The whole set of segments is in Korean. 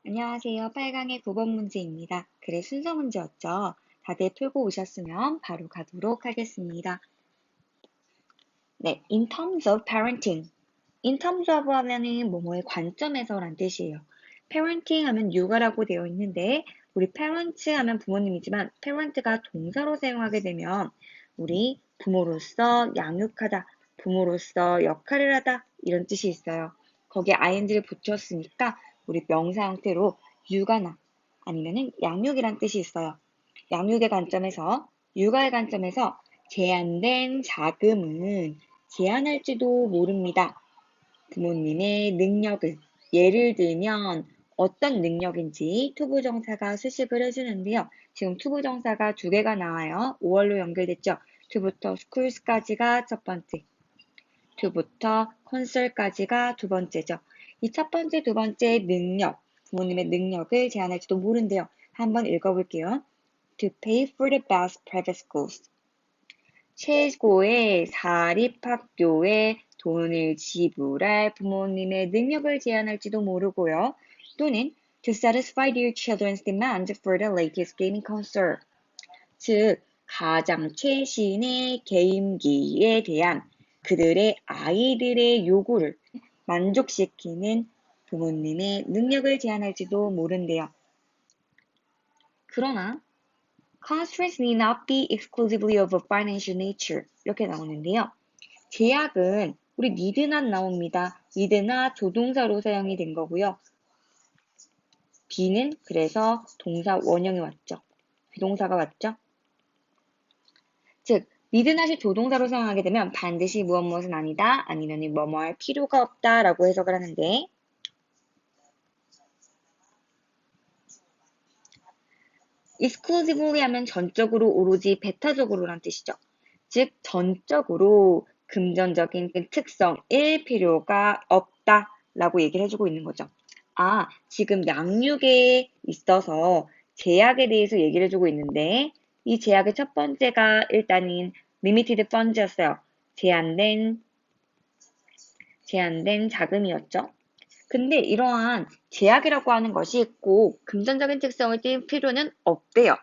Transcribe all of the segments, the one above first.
안녕하세요. 8강의 9번 문제입니다. 글의 순서 문제였죠. 다들 풀고 오셨으면 바로 가도록 하겠습니다. 네, in terms of parenting. in terms of 하면은 뭐뭐의 관점에서란 뜻이에요. parenting 하면 육아라고 되어 있는데 우리 parents 하면 부모님이지만 parent가 동사로 사용하게 되면 우리 부모로서 양육하다, 부모로서 역할을 하다 이런 뜻이 있어요. 거기에 ing를 붙였으니까 우리 명사 형태로 육아나 아니면은 양육이란 뜻이 있어요. 양육의 관점에서 육아의 관점에서 제한된 자금은 제한할지도 모릅니다. 부모님의 능력을 예를 들면 어떤 능력인지 투부정사가 수식을 해주는데요. 지금 투부정사가 두 개가 나와요. 5월로 연결됐죠. to부터 schools,까지가 첫 번째, to부터 consul까지가 두 번째죠. 이 첫 번째, 두 번째 능력, 부모님의 능력을 제한할지도 모른대요. 한번 읽어볼게요. To pay for the best private schools. 최고의 사립학교에 돈을 지불할 부모님의 능력을 제한할지도 모르고요. 또는 to satisfy their children's demand for the latest gaming console. 즉, 가장 최신의 게임기에 대한 그들의 아이들의 요구를 만족시키는 부모님의 능력을 제한할지도 모른대요. 그러나 constraints need not be exclusively of a financial nature. 이렇게 나오는데요. 제약은 우리 need나 나옵니다. need나 조동사로 사용이 된 거고요. be는 그래서 동사 원형이 왔죠. 비동사가 왔죠. 즉, need나시 조동사로 사용하게 되면 반드시 무엇은 아니다, 아니면 뭐뭐 할 필요가 없다 라고 해석을 하는데 exclusively 하면 전적으로 오로지 배타적으로란 뜻이죠. 즉 전적으로 금전적인 그 특성일 필요가 없다라고 얘기를 해주고 있는 거죠. 아, 지금 양육에 있어서 제약에 대해서 얘기를 해주고 있는데 이 제약의 첫 번째가 일단은 limited funds였어요. 제한된 자금이었죠. 근데 이러한 제약이라고 하는 것이 꼭 금전적인 특성을 띈 필요는 없대요.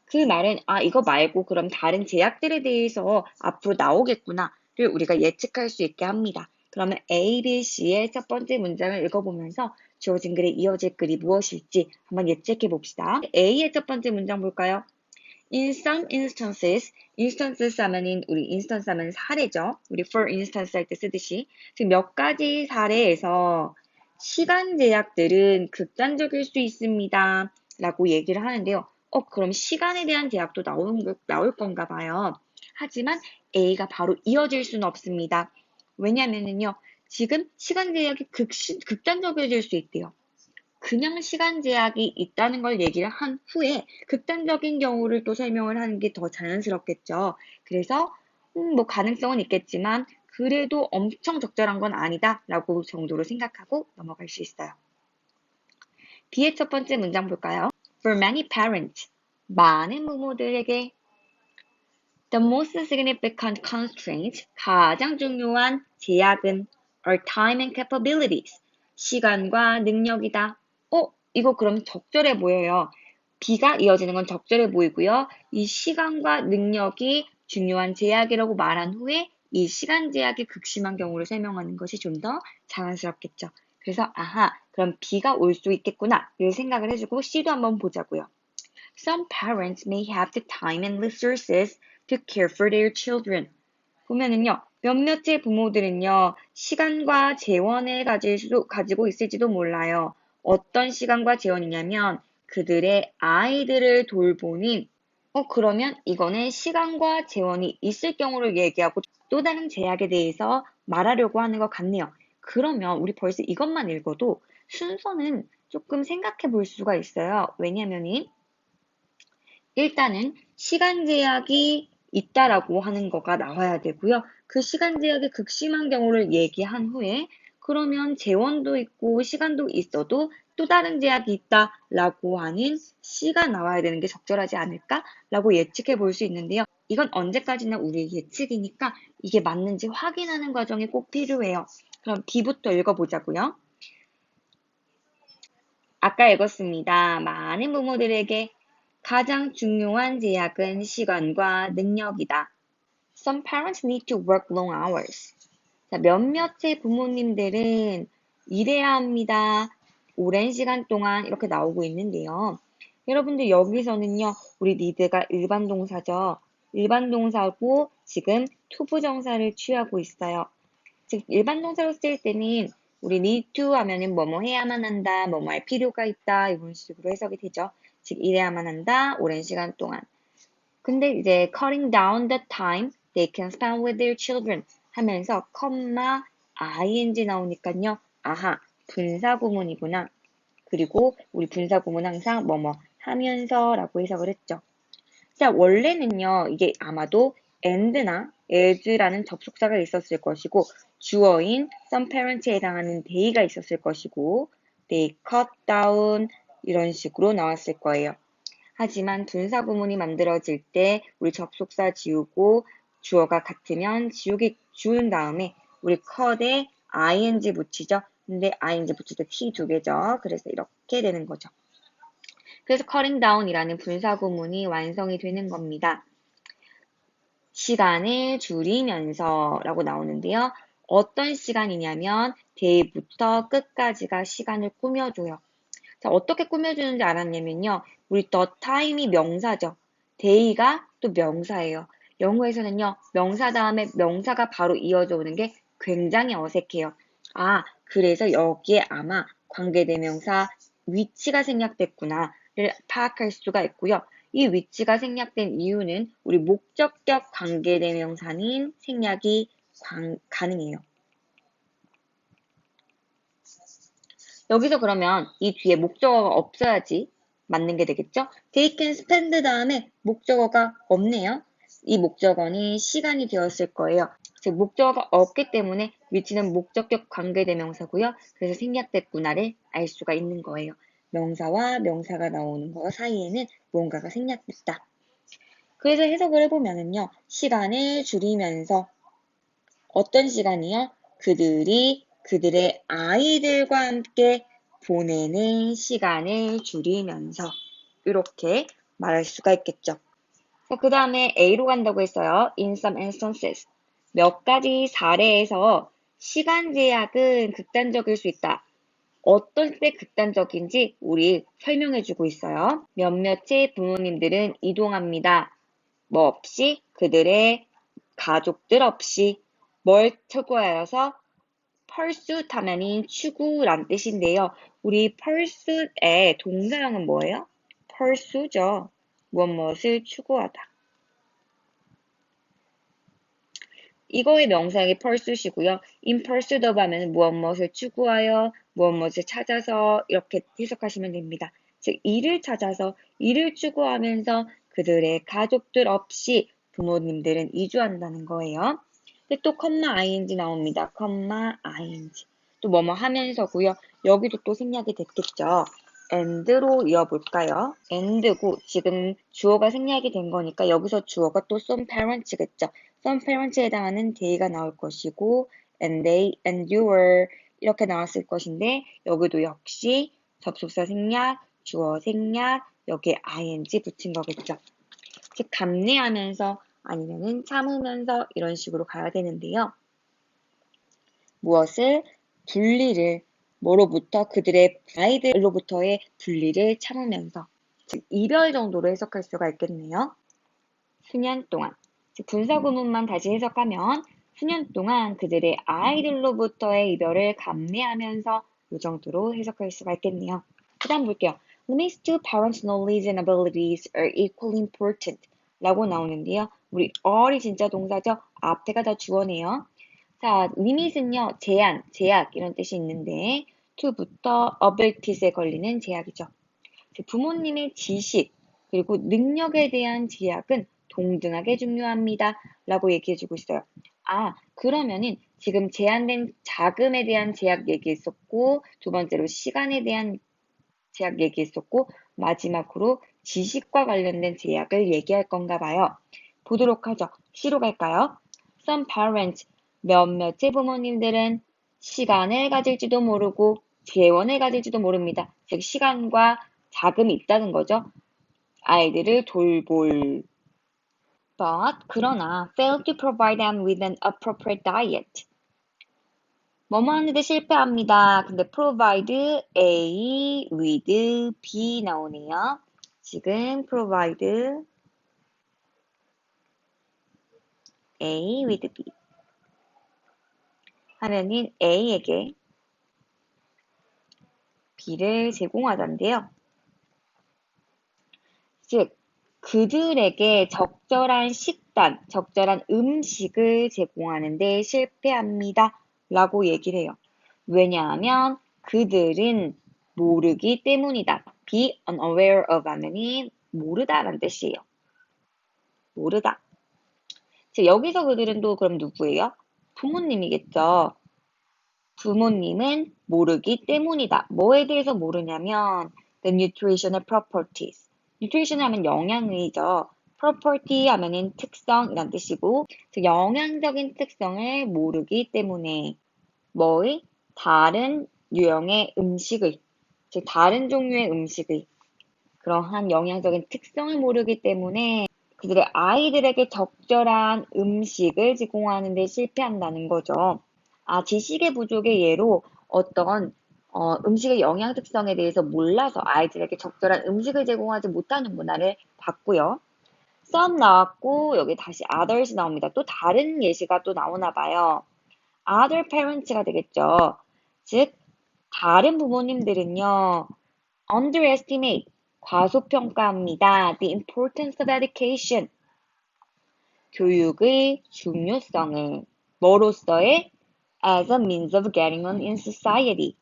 그 말은 이거 말고 그럼 다른 제약들에 대해서 앞으로 나오겠구나를 우리가 예측할 수 있게 합니다. 그러면 A, B, C의 첫 번째 문장을 읽어보면서 주어진 글에 이어질 글이 무엇일지 한번 예측해 봅시다. A의 첫 번째 문장 볼까요? In some instances 하면은 우리 instance 하면 사례죠. 우리 for instance 할 때 쓰듯이 지금 몇 가지 사례에서 시간 제약들은 극단적일 수 있습니다. 라고 얘기를 하는데요. 그럼 시간에 대한 제약도 나올 건가 봐요. 하지만 A가 바로 이어질 수는 없습니다. 왜냐면은요, 지금 시간 제약이 극단적이어질 수 있대요. 그냥 시간 제약이 있다는 걸 얘기를 한 후에 극단적인 경우를 또 설명을 하는 게 더 자연스럽겠죠. 그래서 뭐 가능성은 있겠지만 그래도 엄청 적절한 건 아니다 라고 정도로 생각하고 넘어갈 수 있어요. B의 첫 번째 문장 볼까요? For many parents, 많은 부모들에게 the most significant constraints, 가장 중요한 제약은 are time and capabilities, 시간과 능력이다. 이거 그럼 적절해 보여요. B가 이어지는 건 적절해 보이고요. 이 시간과 능력이 중요한 제약이라고 말한 후에 이 시간 제약이 극심한 경우를 설명하는 것이 좀 더 자연스럽겠죠. 그래서 그럼 B가 올 수 있겠구나를 생각을 해주고 C도 한번 보자고요. Some parents may have the time and resources to care for their children. 보면은요, 몇몇의 부모들은요, 시간과 재원을 가지고 있을지도 몰라요. 어떤 시간과 재원이냐면 그들의 아이들을 돌보는 그러면 이거는 시간과 재원이 있을 경우를 얘기하고 또 다른 제약에 대해서 말하려고 하는 것 같네요. 그러면 우리 벌써 이것만 읽어도 순서는 조금 생각해 볼 수가 있어요. 왜냐면은 일단은 시간 제약이 있다라고 하는 거가 나와야 되고요. 그 시간 제약이 극심한 경우를 얘기한 후에 그러면 재원도 있고 시간도 있어도 또 다른 제약이 있다라고 하는 C가 나와야 되는 게 적절하지 않을까라고 예측해 볼 수 있는데요. 이건 언제까지나 우리의 예측이니까 이게 맞는지 확인하는 과정이 꼭 필요해요. 그럼 B부터 읽어보자고요. A 아까 읽었습니다. 많은 부모들에게 가장 중요한 제약은 시간과 능력이다. Some parents need to work long hours. 자, 몇몇의 부모님들은 일해야 합니다. 오랜 시간 동안 이렇게 나오고 있는데요. 여러분들 여기서는요, 우리 need가 일반 동사죠. 일반 동사고 지금 투부정사를 취하고 있어요. 즉 일반 동사로 쓰일 때는 우리 need to 하면은 뭐뭐 해야만 한다, 뭐뭐 할 필요가 있다 이런 식으로 해석이 되죠. 즉 일해야만 한다, 오랜 시간 동안. 근데 이제 cutting down the time they can spend with their children 하면서 컴마 ing 나오니까요. 아하, 분사구문이구나. 그리고 우리 분사구문 항상 뭐뭐 하면서라고 해석을 했죠. 자, 원래는요, 이게 아마도 and나 as라는 접속사가 있었을 것이고, 주어인 some parents에 해당하는 they가 있었을 것이고, they cut down 이런 식으로 나왔을 거예요. 하지만 분사구문이 만들어질 때 우리 접속사 지우고 주어가 같으면 지운 다음에 우리 cut에 ing 붙이죠. 근데 ing 붙일 때 t 두 개죠. 그래서 이렇게 되는 거죠. 그래서 cutting down이라는 분사구문이 완성이 되는 겁니다. 시간을 줄이면서 라고 나오는데요. 어떤 시간이냐면 day부터 끝까지가 시간을 꾸며줘요. 자, 어떻게 꾸며주는지 알았냐면요. 우리 the time이 명사죠. day가 또 명사예요. 영어에서는요. 명사 다음에 명사가 바로 이어져 오는 게 굉장히 어색해요. 아, 그래서 여기에 아마 관계대명사 위치가 생략됐구나를 파악할 수가 있고요. 이 위치가 생략된 이유는 우리 목적격 관계대명사는 생략이 가능해요. 여기서 그러면 이 뒤에 목적어가 없어야지 맞는 게 되겠죠? They can spend 다음에 목적어가 없네요. 이 목적어는 시간이 되었을 거예요. 즉 목적어가 없기 때문에 위치는 목적격 관계대명사고요. 그래서 생략됐구나를 알 수가 있는 거예요. 명사와 명사가 나오는 거 사이에는 무언가가 생략됐다. 그래서 해석을 해보면은요. 시간을 줄이면서 어떤 시간이요? 그들이 그들의 아이들과 함께 보내는 시간을 줄이면서 이렇게 말할 수가 있겠죠. 그 다음에 A로 간다고 했어요. In some instances. 몇 가지 사례에서 시간 제약은 극단적일 수 있다. 어떨 때 극단적인지 우리 설명해주고 있어요. 몇몇의 부모님들은 이동합니다. 뭐 없이 그들의 가족들 없이 뭘 추구하여서 pursuit 하면이 추구란 뜻인데요. 우리 pursuit의 동사형은 뭐예요? pursue죠. 무엇을 추구하다. 이거의 명사형이 pursuit이고요. in pursuit of 하면 무엇을 추구하여, 무엇을 찾아서 이렇게 해석하시면 됩니다. 즉 일을 찾아서, 일을 추구하면서 그들의 가족들 없이 부모님들은 이주한다는 거예요. 근데 또 컴마 ing 나옵니다. 컴마 ing. 또 뭐뭐 하면서고요. 여기도 또 생략이 됐겠죠. and로 이어볼까요? and고 지금 주어가 생략이 된 거니까 여기서 주어가 또 some parents겠죠. some parents에 해당하는 they가 나올 것이고 and they, and you were 이렇게 나왔을 것인데 여기도 역시 접속사 생략, 주어 생략, 여기에 ing 붙인 거겠죠. 즉 감내하면서 아니면은 참으면서 이런 식으로 가야 되는데요. 무엇을? 분리를 뭐로부터? 그들의 아이들로부터의 분리를 참으면서 즉 이별 정도로 해석할 수가 있겠네요. 수년 동안 즉 분사구문만 다시 해석하면 수년 동안 그들의 아이들로부터의 이별을 감내하면서 이 정도로 해석할 수가 있겠네요. 그 다음 볼게요. Limits to parents' knowledge and abilities are equally important 라고 나오는데요. 우리 all이 진짜 동사죠. 앞에가 다 주어네요. 자, limit은요, 제한, 제약 이런 뜻이 있는데 to부터 abilities에 걸리는 제약이죠. 부모님의 지식 그리고 능력에 대한 제약은 동등하게 중요합니다. 라고 얘기해주고 있어요. 아, 그러면은 지금 제한된 자금에 대한 제약 얘기했었고 두 번째로 시간에 대한 제약 얘기했었고 마지막으로 지식과 관련된 제약을 얘기할 건가 봐요. 보도록 하죠. C로 갈까요? Some parents, 몇몇의 부모님들은 시간을 가질지도 모르고 재원을 가질지도 모릅니다. 즉 시간과 자금이 있다는 거죠. 아이들을 돌볼. But 그러나 fail to provide them with an appropriate diet. 뭐뭐 하는데 실패합니다. 근데 provide A with B 나오네요. 지금 provide A with B 하면은 A에게 B를 제공하던데요. 즉 그들에게 적절한 식단, 적절한 음식을 제공하는데 실패합니다. 라고 얘기를 해요. 왜냐하면 그들은 모르기 때문이다. be unaware of 하면은 모르다라는 뜻이에요. 모르다. 즉 여기서 그들은 또 그럼 누구예요? 부모님이겠죠. 부모님은 모르기 때문이다. 뭐에 대해서 모르냐면 the nutritional properties. nutrition 하면 영양이죠. property 하면은 특성이란 뜻이고 즉 영양적인 특성을 모르기 때문에 뭐의 다른 유형의 음식의 즉 다른 종류의 음식의 그러한 영양적인 특성을 모르기 때문에 그들의 아이들에게 적절한 음식을 제공하는 데 실패한다는 거죠. 지식의 부족의 예로 어떤 음식의 영양 특성에 대해서 몰라서 아이들에게 적절한 음식을 제공하지 못하는 문화를 봤고요. some 나왔고 여기 다시 others 나옵니다. 또 다른 예시가 또 나오나 봐요. other parents가 되겠죠. 즉 다른 부모님들은요. underestimate 과소평가합니다. The importance of education 교육의 중요성을 뭐로서의 as a means of getting on in society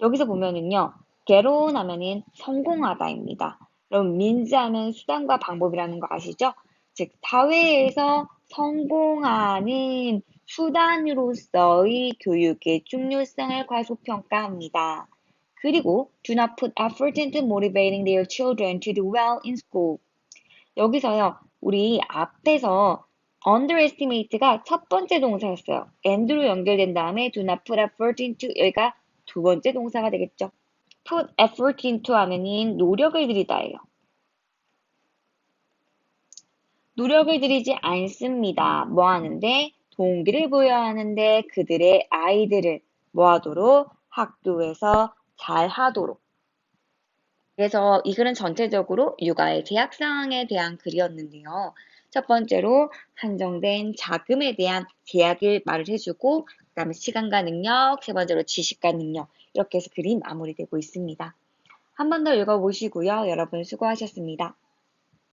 여기서 보면은요. get on 하면은 성공하다입니다. 그럼 means 하면 수단과 방법이라는 거 아시죠? 즉 사회에서 성공하는 수단으로서의 교육의 중요성을 과소평가합니다. 그리고 do not put effort into motivating their children to do well in school. 여기서요. 우리 앞에서 underestimate가 첫 번째 동사였어요. and로 연결된 다음에 do not put effort into 여기가 두 번째 동사가 되겠죠. put effort into 하면은 노력을 들이다예요. 노력을 들이지 않습니다. 뭐 하는데? 동기를 부여야 하는데 그들의 아이들을 뭐 하도록? 학교에서 잘 하도록. 그래서 이 글은 전체적으로 육아의 제약 사항에 대한 글이었는데요. 첫 번째로 한정된 자금에 대한 제약을 말을 해주고 그다음에 시간과 능력, 세 번째로 지식과 능력 이렇게 해서 글이 마무리되고 있습니다. 한 번 더 읽어보시고요. 여러분 수고하셨습니다.